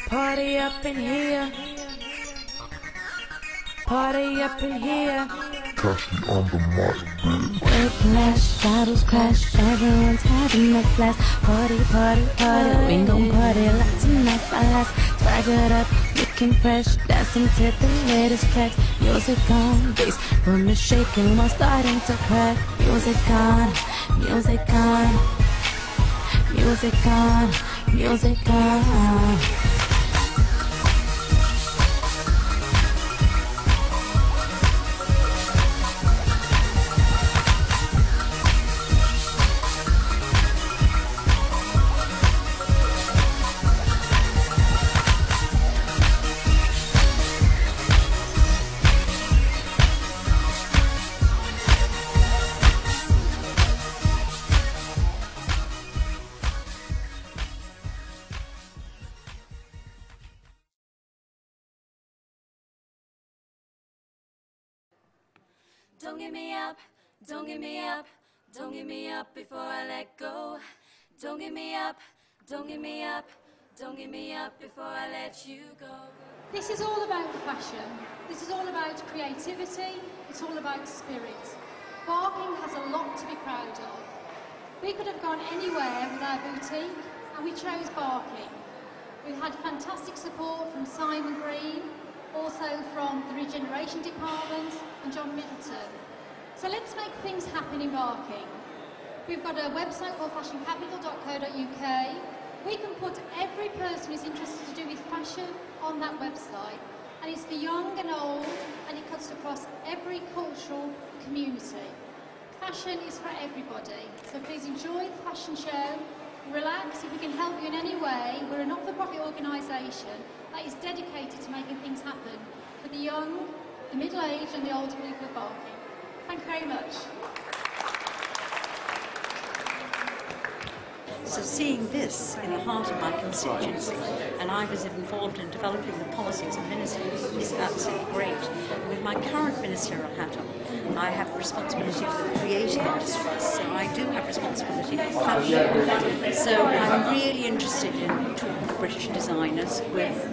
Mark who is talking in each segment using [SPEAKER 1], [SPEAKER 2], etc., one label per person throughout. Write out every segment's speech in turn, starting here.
[SPEAKER 1] Party up in here. Party up in here.
[SPEAKER 2] Cassie on the mic, bitch.
[SPEAKER 1] Whiplash, bottles crash, everyone's having a blast. Party, party, party, we gon' party like tonight's our last. Swag it up, looking fresh, dancing to the latest tracks. Music on, bass, room is shaking while starting to crack. Music on, music on, music on, music on.
[SPEAKER 3] Don't give me up, don't give me up, don't give me up before I let go. Don't give me up, don't give me up, don't give me up before I let you go.
[SPEAKER 4] This is all about fashion. This is all about creativity. It's all about spirit. Barking has a lot to be proud of. We could have gone anywhere with our boutique, and we chose Barking. We've had fantastic support from Simon Green, also from the Regeneration Department and John Middleton. So let's make things happen in Barking. We've got a website called fashioncapital.co.uk. We can put every person who's interested to do with fashion on that website, and it's for young and old, and it cuts across every cultural community. Fashion is for everybody, so please enjoy the fashion show. Relax. If we can help you in any way, we're a not-for-profit organisation that is dedicated to making things happen for the young, the middle-aged and the older people of Barking. Thank you very much.
[SPEAKER 5] So seeing this in the heart of my constituency, and I was involved in developing the policies of ministry, is absolutely great. With my current ministerial hat on, I have responsibility for the creative industries, so I do have responsibility for fashion. So I'm really interested in talking to British designers.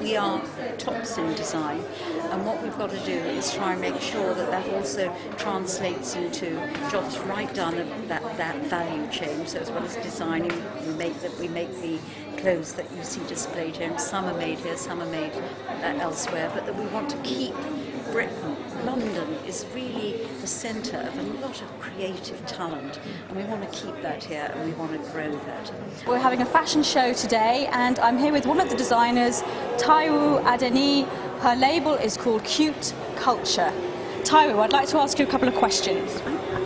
[SPEAKER 5] We are tops in design, and what we've got to do is try and make sure that that also translates into jobs right down that value chain. So as well as designing, we make the clothes that you see displayed here, and some are made here, some are made elsewhere, but that we want to keep Britain. London is really the centre of a lot of creative talent, and we want to keep that here and we want to grow that.
[SPEAKER 6] We're having a fashion show today, and I'm here with one of the designers, Taiwo Adeni. Her label is called Cute Culture. Taiwo, I'd like to ask you a couple of questions.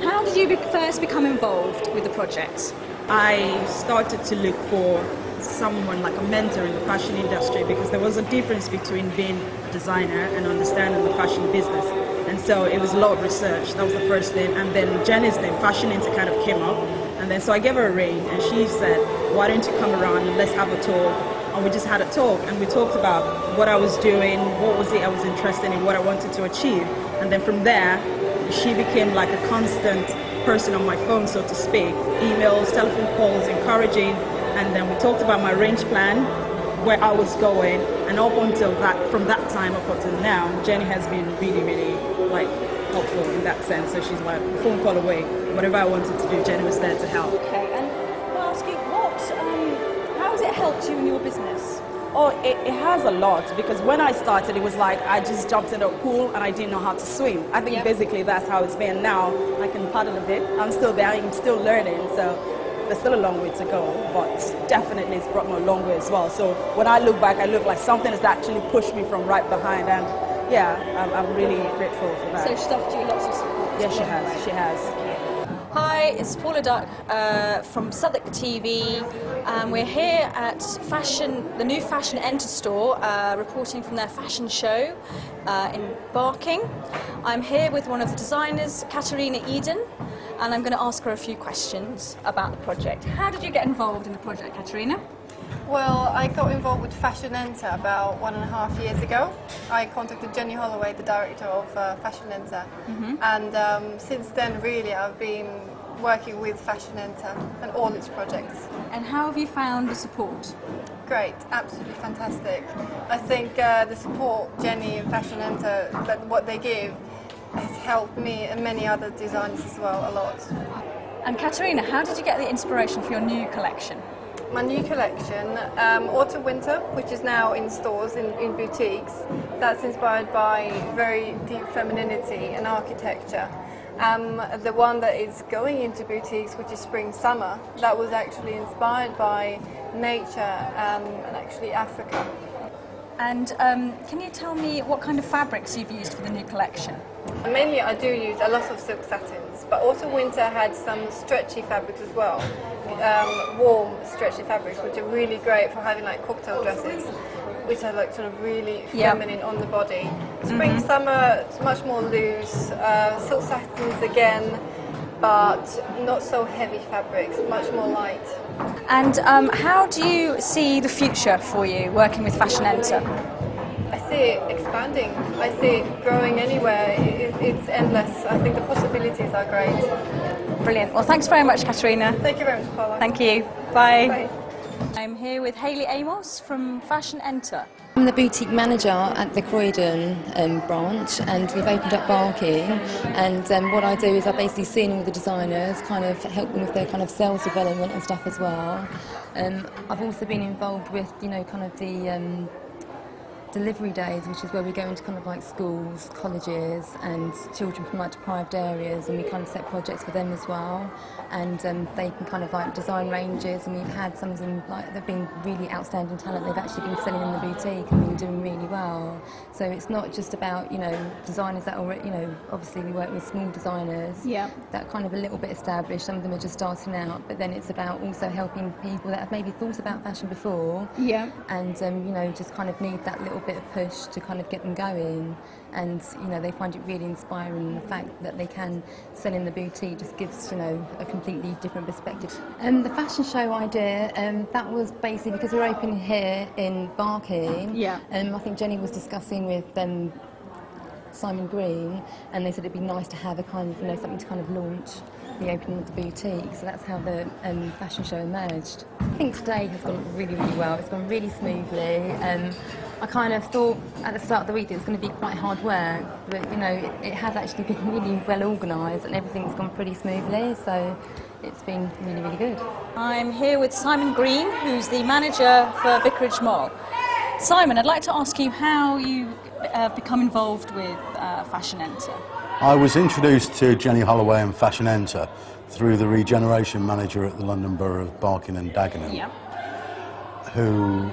[SPEAKER 6] How did you first become involved with the project?
[SPEAKER 7] I started to look for someone like a mentor in the fashion industry, because there was a difference between being a designer and understanding the fashion business. And so it was a lot of research. That was the first thing. And then Jenny's name, Fashion Inter, kind of came up. And then so I gave her a ring, and she said, why don't you come around and let's have a talk? And we just had a talk, and we talked about what I was doing, what was it I was interested in, what I wanted to achieve. And then from there, she became like a constant person on my phone, so to speak. Emails, telephone calls, encouraging. And then we talked about my range plan, where I was going, and up until that, from that time up until now, Jenny has been really, really like helpful in that sense. So she's like a phone call away. Whatever I wanted to do, Jenny was there to help.
[SPEAKER 6] Okay, and I'll ask you, how has it helped you in your business?
[SPEAKER 7] Oh, it has a lot, because when I started, it was like I just jumped in a pool and I didn't know how to swim. I think basically that's how it's been. Now I can paddle a bit. I'm still there. I'm still learning. So there's still a long way to go, but definitely it's brought me a long way as well. So when I look back, I look like something has actually pushed me from right behind, and yeah, I'm really grateful for that.
[SPEAKER 6] So she's offered you lots of support.
[SPEAKER 7] Yes, she has. Right? She has.
[SPEAKER 6] Okay. Hi, it's Paula Duck from Southwark TV. We're here at the new Fashion Enter store, reporting from their fashion show in Barking. I'm here with one of the designers, Katerina Eden, and I'm going to ask her a few questions about the project. How did you get involved in the project, Katerina?
[SPEAKER 8] Well, I got involved with Fashion Enter about 1.5 years ago. I contacted Jenny Holloway, the director of Fashion Enter, and since then really I've been working with Fashion Enter and all its projects.
[SPEAKER 6] And how have you found the support?
[SPEAKER 8] Great, absolutely fantastic. I think the support Jenny and Fashion Enter, what they give, has helped me and many other designers as well a lot.
[SPEAKER 6] And Katerina, how did you get the inspiration for your new collection?
[SPEAKER 8] My new collection, Autumn Winter, which is now in stores, in boutiques, that's inspired by very deep femininity and architecture. The one that is going into boutiques, which is Spring Summer, that was actually inspired by nature and actually Africa.
[SPEAKER 6] And can you tell me what kind of fabrics you've used for the new collection?
[SPEAKER 8] Mainly I do use a lot of silk satins, but Autumn Winter had some stretchy fabrics as well, warm stretchy fabrics, which are really great for having like cocktail dresses, which are like sort of really feminine on the body. Spring Summer, it's much more loose, silk satins again, but not so heavy fabrics, much more light.
[SPEAKER 6] And how do you see the future for you working with Fashion Enter?
[SPEAKER 8] I see it expanding. I see it growing anywhere. It's endless. I think the possibilities are great.
[SPEAKER 6] Brilliant. Well, thanks very much, Katerina.
[SPEAKER 8] Thank you very much, Paula.
[SPEAKER 6] Thank you. Bye.
[SPEAKER 8] Bye.
[SPEAKER 6] I'm here with Hayley Amos from Fashion Enter.
[SPEAKER 9] I'm the boutique manager at the Croydon branch, and we've opened up Barking, and what I do is I basically see all the designers, kind of help them with their kind of sales development and stuff as well. I've also been involved with, you know, kind of the delivery days, which is where we go into kind of like schools, colleges and children from like deprived areas, and we kind of set projects for them as well, and they can kind of like design ranges, and we've had some of them, like, they've been really outstanding talent, they've actually been selling in the boutique and been doing really well. So it's not just about, you know, designers that already, you know, obviously we work with small designers that are kind of a little bit established, some of them are just starting out, but then it's about also helping people that have maybe thought about fashion before and you know, just kind of need that little bit of push to kind of get them going, and you know, they find it really inspiring. The fact that they can sell in the boutique just gives, you know, a completely different perspective. The fashion show idea, that was basically because we're opening here in Barking. I think Jenny was discussing with Simon Green, and they said it'd be nice to have a kind of, you know, something to kind of launch the opening of the boutique, so that's how the fashion show emerged. I think today has gone really, really well. It's gone really smoothly. I kind of thought at the start of the week that it was going to be quite hard work, but you know, it has actually been really well organised and everything's gone pretty smoothly, so it's been really, really good.
[SPEAKER 6] I'm here with Simon Green, who's the manager for Vicarage Mall. Simon, I'd like to ask you how you have become involved with Fashion Enter.
[SPEAKER 10] I was introduced to Jenny Holloway and Fashion Enter through the regeneration manager at the London Borough of Barking and Dagenham, who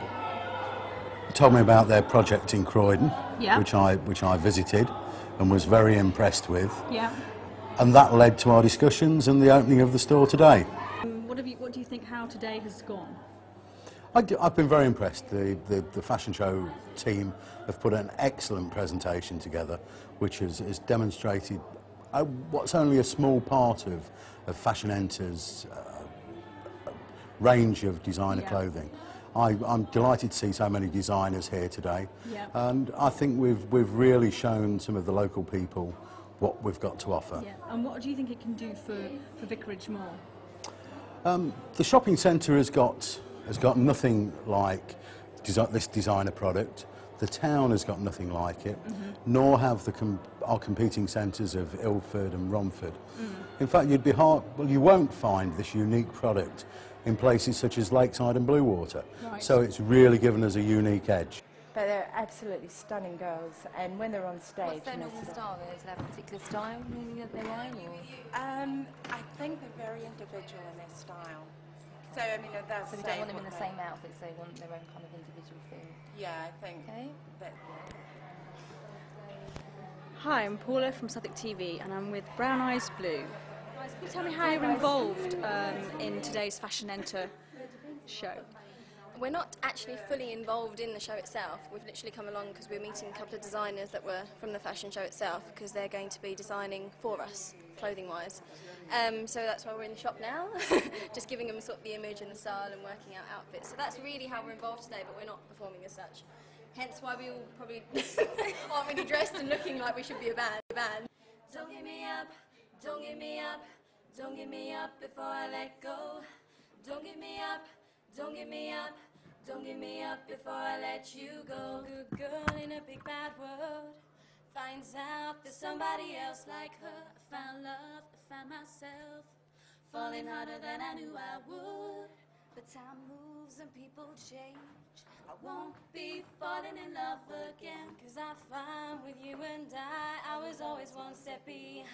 [SPEAKER 10] told me about their project in Croydon, which I visited and was very impressed with. And that led to our discussions and the opening of the store today.
[SPEAKER 6] What do you think how today has gone?
[SPEAKER 10] I've been very impressed. The fashion show team have put an excellent presentation together, which has demonstrated what's only a small part of Fashion Enter's range of designer clothing. I'm delighted to see so many designers here today, and I think we've really shown some of the local people what we've got to offer.
[SPEAKER 6] And what do you think it can do for Vicarage Mall?
[SPEAKER 10] The shopping centre has got nothing like this designer product. The town has got nothing like it, nor have our competing centres of Ilford and Romford. In fact, you won't find this unique product in places such as Lakeside and Bluewater. So it's really given us a unique edge.
[SPEAKER 11] But they're absolutely stunning girls, and when they're on stage...
[SPEAKER 9] What's their normal style? Do they have a particular style normally that they wear?
[SPEAKER 11] I think they're very individual in their style. So, I mean, that's...
[SPEAKER 9] So they don't want them in the same outfits, they want their own kind of individual thing?
[SPEAKER 11] Yeah, I think...
[SPEAKER 9] Okay.
[SPEAKER 6] Hi, I'm Paula from Southwark TV, and I'm with Brown Eyes Blue. Can you tell me how you're involved in today's Fashion Enter show?
[SPEAKER 12] We're not actually fully involved in the show itself. We've literally come along because we're meeting a couple of designers that were from the fashion show itself, because they're going to be designing for us, clothing-wise. So that's why we're in the shop now, just giving them sort of the image and the style and working out outfits. So that's really how we're involved today, but we're not performing as such. Hence why we all probably aren't really dressed and looking like we should be a band.
[SPEAKER 3] Don't give me up, don't give me up, Don't give me up before I let go. Don't give me up, don't give me up, don't give me up before I let you go. Good girl in a big bad world finds out there's somebody else like her. I found love, I found myself, falling harder than I knew I would. But time moves and people change. I won't be falling in love again, 'cause I find with you and I was always one step behind.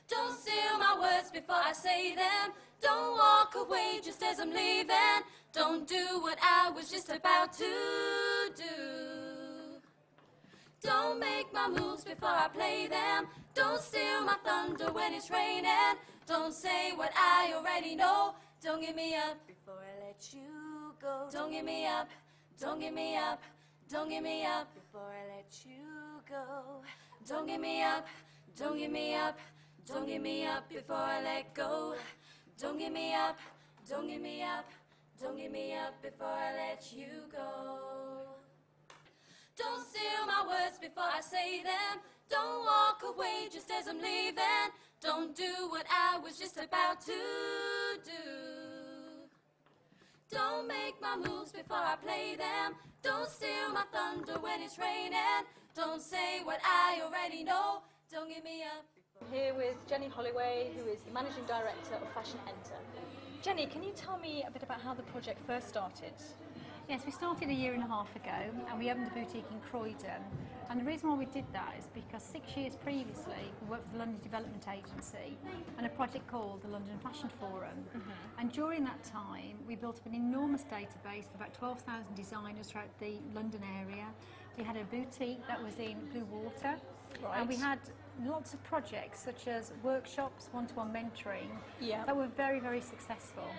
[SPEAKER 3] Don't steal my words before I say them. Don't walk away just as I'm leaving. Don't do what I was just about to do. Don't make my moves before I play them. Don't steal my thunder when it's raining. Don't say what I already know. Don't give me up before I let you go. Don't give me up, don't give me up, don't give me up before I let you go. Don't give me up, don't give me up, don't give me up before I let go. Don't give me up, don't give me up, don't give me up before I let you go. Don't steal my words before I say them. Don't walk away just as I'm leaving. Don't do what I was just about to do. Don't make my moves before I play them. Don't steal my thunder when it's raining. Don't say what I already know. Don't give me up.
[SPEAKER 6] Here with Jenny Holloway, who is the Managing Director of Fashion Enter. Jenny, can you tell me a bit about how the project first started?
[SPEAKER 13] Yes, we started a year and a half ago and we opened a boutique in Croydon. And the reason why we did that is because 6 years previously we worked for the London Development Agency on a project called the London Fashion Forum. And during that time we built up an enormous database of about 12,000 designers throughout the London area. We had a boutique that was in Blue Water.
[SPEAKER 6] Right.
[SPEAKER 13] And we had lots of projects such as workshops, one-to-one mentoring
[SPEAKER 6] Yeah.
[SPEAKER 13] that were very, very successful.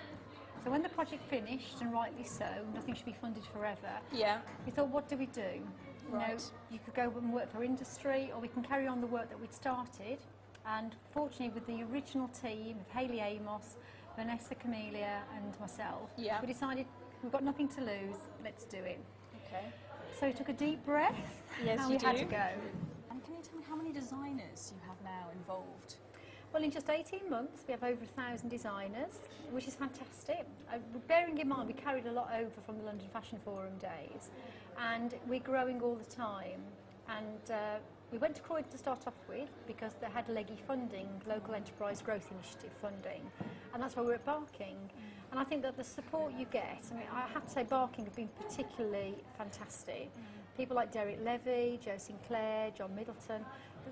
[SPEAKER 13] So when the project finished, and rightly so, nothing should be funded forever,
[SPEAKER 6] Yeah.
[SPEAKER 13] we thought, what do we do? You know,
[SPEAKER 6] Right.
[SPEAKER 13] you could go and work for industry, or we can carry on the work that we'd started. And fortunately, with the original team of Hayley Amos, Vanessa Camellia and myself,
[SPEAKER 6] Yeah.
[SPEAKER 13] we decided we've got nothing to lose, let's do it.
[SPEAKER 6] Okay.
[SPEAKER 13] So we took a deep breath,
[SPEAKER 6] Yes,
[SPEAKER 13] and
[SPEAKER 6] you
[SPEAKER 13] we had
[SPEAKER 6] do.
[SPEAKER 13] to go.
[SPEAKER 6] And can you tell me how many designers you have now involved?
[SPEAKER 13] Well, in just 18 months, we have over 1,000 designers, which is fantastic. Bearing in mind, we carried a lot over from the London Fashion Forum days, and we're growing all the time. And we went to Croydon to start off with because they had LEGI funding, Local Enterprise Growth Initiative funding, and that's why we're at Barking. And I think that the support you get, I mean, I have to say Barking have been particularly fantastic. People like Derek Levy, Joe Sinclair, John Middleton,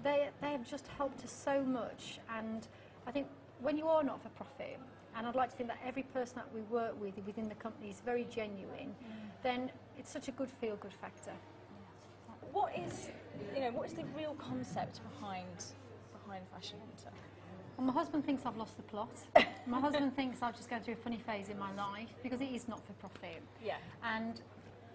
[SPEAKER 13] they have just helped us so much. And I think when you are not for profit, and I'd like to think that every person that we work with within the company is very genuine, then it's such a good feel-good factor.
[SPEAKER 6] What is the real concept behind Fashion Enter?
[SPEAKER 13] Well, my husband thinks I've lost the plot. My husband thinks I've just gone through a funny phase in my life because it is not for profit.
[SPEAKER 6] Yeah.
[SPEAKER 13] And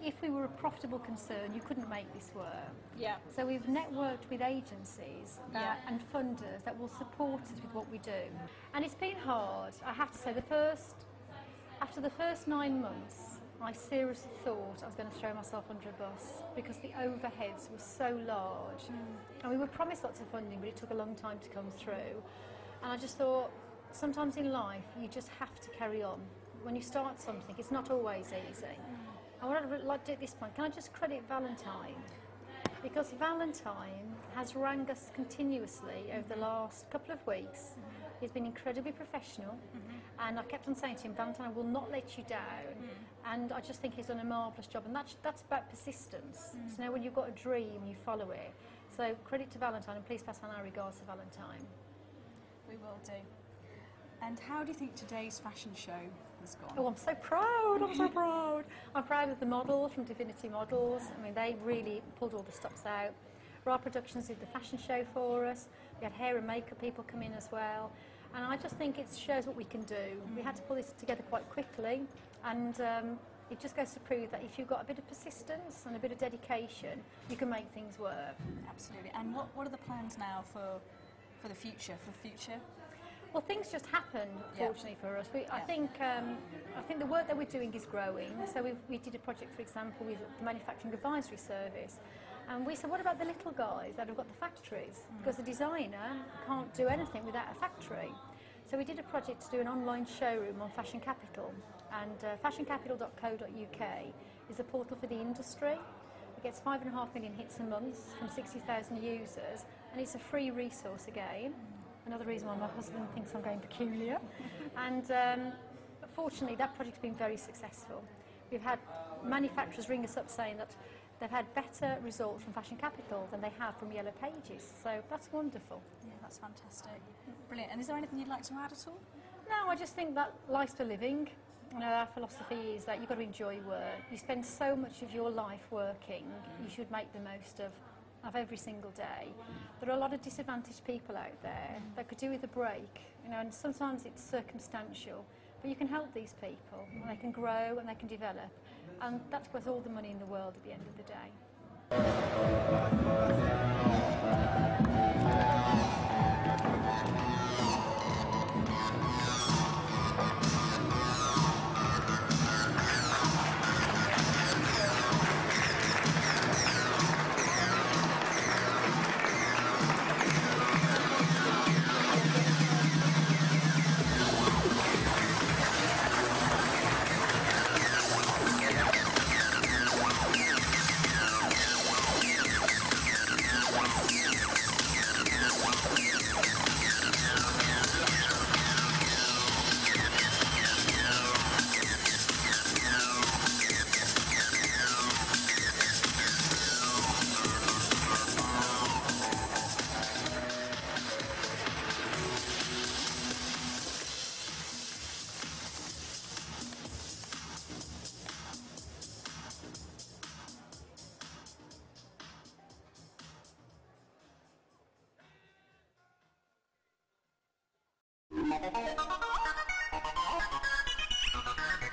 [SPEAKER 13] if we were a profitable concern, you couldn't make this work.
[SPEAKER 6] Yeah.
[SPEAKER 13] So we've networked with agencies and funders that will support us with what we do. And it's been hard. I have to say, after the first 9 months, I seriously thought I was going to throw myself under a bus because the overheads were so large. And we were promised lots of funding, but it took a long time to come through. And I just thought, sometimes in life, you just have to carry on. When you start something, it's not always easy. And what I'd like to do at this point, can I just credit Valentine? Because Valentine has rang us continuously over the last couple of weeks. He's been incredibly professional, and I kept on saying to him, Valentine, I will not let you down. And I just think he's done a marvellous job, and that's about persistence. So, you know, when you've got a dream, you follow it. So credit to Valentine, and please pass on our regards to Valentine.
[SPEAKER 6] We will do. And how do you think today's fashion show has gone?
[SPEAKER 13] Oh, I'm so proud, I'm so proud. I'm proud of the models from Divinity Models. I mean, they really pulled all the stops out. Raw Productions did the fashion show for us. We had hair and makeup people come in as well. And I just think it shows what we can do. We had to pull this together quite quickly, and it just goes to prove that if you've got a bit of persistence and a bit of dedication, you can make things work.
[SPEAKER 6] Absolutely. And what are the plans now for the future,
[SPEAKER 13] Well, things just happen, fortunately for us. I think the work that we're doing is growing. So we did a project, for example, with the Manufacturing Advisory Service, And we said, what about the little guys that have got the factories? Because the designer can't do anything without a factory. So we did a project to do an online showroom on Fashion Capital, and fashioncapital.co.uk is a portal for the industry. It gets 5.5 million hits a month from 60,000 users, and it's a free resource again. Another reason why my husband thinks I'm going peculiar. And fortunately, that project's been very successful. We've had manufacturers ring us up saying that they've had better results from Fashion Capital than they have from Yellow Pages. So that's wonderful.
[SPEAKER 6] Yeah, that's fantastic. Brilliant. And is there anything you'd like to add at all?
[SPEAKER 13] No, I just think that life's for living. You know, our philosophy is that you've got to enjoy work. You spend so much of your life working, you should make the most of every single day. There are a lot of disadvantaged people out there that could do with a break, you know, and sometimes it's circumstantial, but you can help these people, and they can grow and they can develop, and that's worth all the money in the world at the end of the day.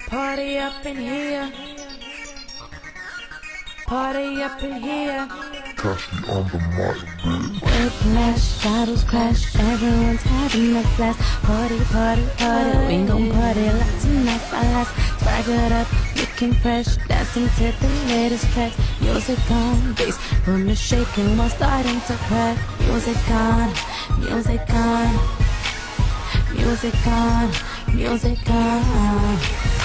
[SPEAKER 1] Party up in here. Party up in here.
[SPEAKER 2] Cassie on the mic, bitch.
[SPEAKER 1] Whiplash, bottles crash, everyone's having a blast. Party, party, party, we gon' party like tonight's our last. Swag it up, looking fresh, dancing to the latest tracks. Music on, bass, room is shaking while starting to crack. Music on, music on, music on, music on.